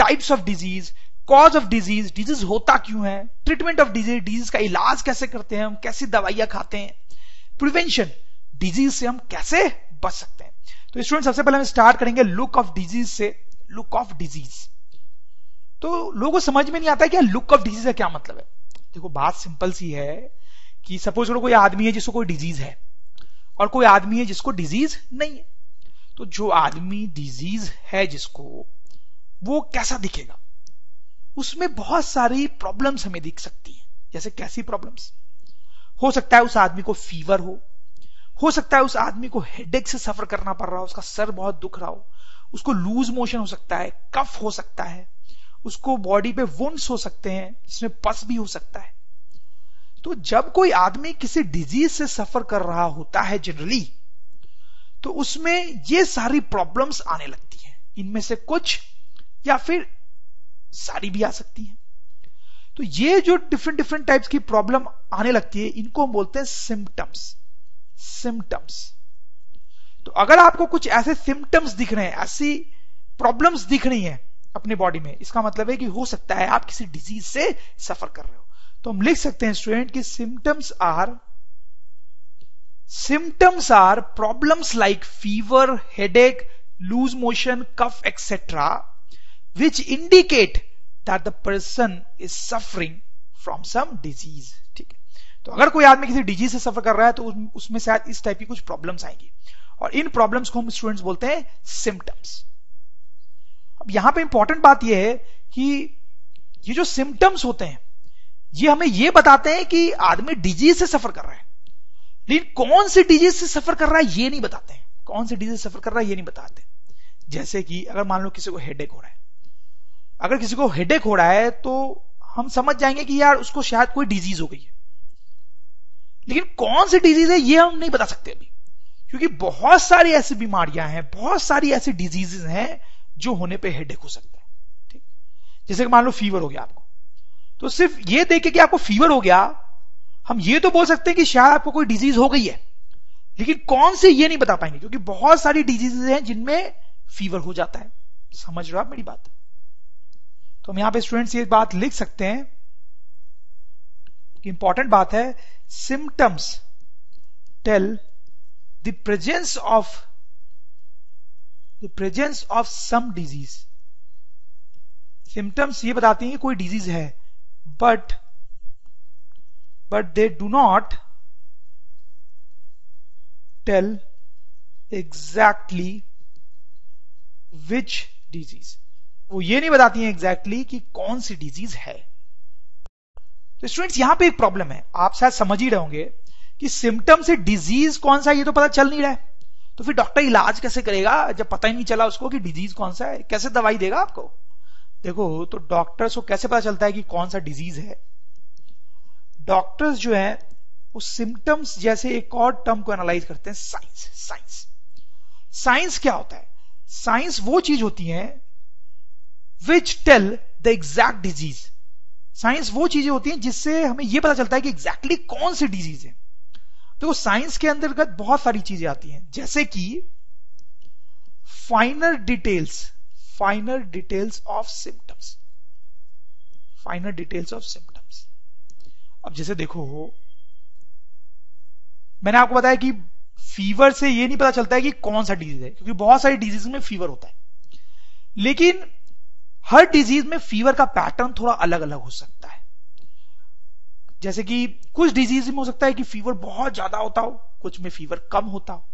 Types of disease, cause of disease, disease होता क्यों है, ट्रीटमेंट ऑफ डिजीज, डिजीज का इलाज कैसे करते हैं हम, कैसी दवाइयां खाते हैं, प्रिवेंशन, डिजीज से हम कैसे बच सकते हैं। तो स्टूडेंट सबसे पहले हम स्टार्ट करेंगे लुक ऑफ डिजीज से। लुक ऑफ डिजीज, तो लोगों को समझ में नहीं आता है कि लुक ऑफ डिजीज का क्या मतलब है। देखो बात सिंपल सी है कि सपोज करो कोई आदमी है जिसको कोई डिजीज है और कोई आदमी है जिसको डिजीज नहीं है। तो जो आदमी डिजीज है जिसको, वो कैसा दिखेगा, उसमें बहुत सारी प्रॉब्लम्स हमें दिख सकती हैं। जैसे कैसी प्रॉब्लम्स, हो सकता है उस आदमी को फीवर हो सकता है उस आदमी को हेडेक से सफर करना पड़ रहा हो, उसका सर बहुत दुख रहा हो, उसको लूज मोशन हो सकता है, कफ हो सकता है, उसको बॉडी पे वुंड्स हो सकते हैं जिसमें पस भी हो सकता है। तो जब कोई आदमी किसी डिजीज से सफर कर रहा होता है जनरली, तो उसमें ये सारी प्रॉब्लम्स आने लगती हैं। इनमें से कुछ या फिर सारी भी आ सकती हैं। तो ये जो डिफरेंट डिफरेंट टाइप्स की प्रॉब्लम आने लगती है, इनको हम बोलते हैं सिम्टम्स। सिम्टम्स, तो अगर आपको कुछ ऐसे सिम्टम्स दिख रहे हैं, ऐसी प्रॉब्लम्स दिख रही हैं अपने बॉडी में, इसका मतलब है कि हो सकता है आप किसी डिजीज से सफर कर रहे हो। तो हम लिख सकते हैं स्टूडेंट कि symptoms are problems like fever, headache, loose motion, cough etcetera which indicate that the person is suffering from some disease। ठीक है, तो अगर कोई आदमी किसी डिजीज से सफर कर रहा है तो उसमें शायद इस टाइप की कुछ प्रॉब्लम्स आएंगी, और इन प्रॉब्लम्स को हम स्टूडेंट्स बोलते हैं सिम्टम्स। अब यहां पे इंपॉर्टेंट बात यह है कि ये जो सिम्टम्स होते हैं ये हमें ये बताते हैं कि आदमी डिजीज से सफर कर रहा है, लेकिन कौन सी डिजीज से सफर कर रहा है ये नहीं बताते हैं। कौन सी डिजीज से सफर कर रहा है ये नहीं बताते। जैसे कि अगर मान लो किसी को हेडेक हो रहा है, अगर किसी को हेडेक हो रहा है तो हम समझ जाएंगे कि यार उसको शायद कोई डिजीज हो गई है, लेकिन कौन सी डिजीज है ये हम नहीं बता सकते अभी, क्योंकि बहुत सारी ऐसी बीमारियां हैं, बहुत सारी ऐसी डिजीजेस हैं जो होने पे हेडेक हो सकता है। ठीक, जैसे कि मान लो फीवर हो गया आपको, तो सिर्फ ये देख के कि आपको फीवर हो गया, हम ये तो बोल सकते हैं कि शायद आपको कोई डिजीज हो गई है, लेकिन कौन सी ये नहीं बता पाएंगे, क्योंकि बहुत सारी डिजीजेस हैं जिनमें फीवर हो जाता है। समझ रहे हो आप मेरी बात? तो हम यहां पे स्टूडेंट्स ये बात लिख सकते हैं कि इंपॉर्टेंट बात है, symptoms tell the presence of some disease. Symptoms ये बताती हैं कि कोई डिजीज है, but they do not tell exactly which disease. वो ये नहीं बताती हैं एग्जैक्टली कि कौन सी डिजीज है। तो स्टूडेंट्स यहां पे एक प्रॉब्लम है, आप शायद समझ ही रहे होंगे कि सिम्टम से डिजीज कौन सा है ये तो पता चल नहीं रहा है, तो फिर डॉक्टर इलाज कैसे करेगा जब पता ही नहीं चला उसको कि डिजीज कौन सा है, कैसे दवाई देगा आपको। देखो, तो डॉक्टर्स को कैसे पता चलता है कि कौन सा डिजीज है? डॉक्टर्स जो है उस सिम्टम्स जैसे एक और टर्म को एनालाइज करते हैं, साइंस क्या होता है? साइंस वो चीज होती है which tell the exact disease. Science वो चीजें होती हैं जिससे हमें यह पता चलता है कि एग्जैक्टली कौन सी डिजीज है। तो साइंस के अंतर्गत बहुत सारी चीजें आती हैं, जैसे कि फाइनर डिटेल्स ऑफ सिम्टम्स। अब जैसे देखो, मैंने आपको बताया कि फीवर से ये नहीं पता चलता है कि कौन सा डिजीज है, क्योंकि बहुत सारी डिजीज में फीवर होता है, लेकिन हर डिजीज में फीवर का पैटर्न थोड़ा अलग अलग हो सकता है। जैसे कि कुछ डिजीज में हो सकता है कि फीवर बहुत ज्यादा होता हो, कुछ में फीवर कम होता हो।